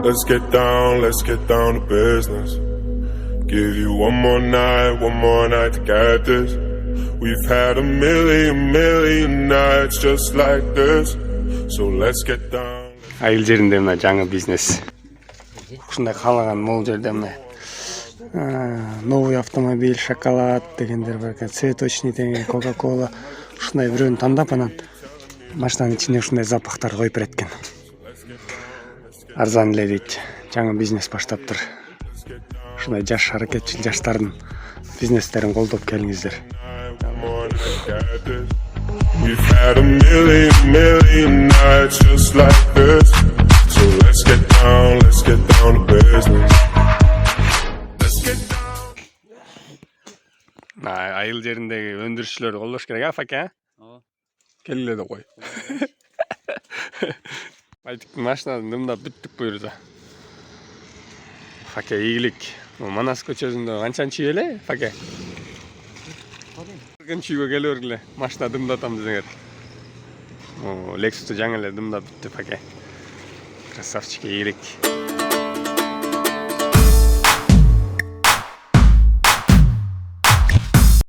Let's get down to business. Give you one more night to get this. We've had a million nights just like this. So let's get down. Айыл жеринде мына жаңы бизнес. Ушундай каалаган могул жерде мына новый автомобиль, шоколад дегендер бар экен, цветочный деген, кока-кола. Ушундай бирөөнү тандап анан машинанын ичине ушундай запахтар коюп берет экен. Арзан эле дейт. Жаңы бизнес баштаптыр. Ушундай жаш аракетчил жаштардын бизнестерин колдоп келиңиздер. We've had a million nights just like this. So let's get down to business. Let's get down. Айыл жериндеги өндүрүшчүлөрдү колдош керек, а, Факе? Ооба. Келиле да кой. Айтиктин машинаны дымдап бүттүк буюрса. Факе ийгилик. Манас көчөсүндө канчанчы эле, Факе? Кыркынчы үйгө келе бергиле. Машина дымдатам десеңер. Лексусты жаңы эле дымдап бүттү, Факе. Красавчик, ийгилик.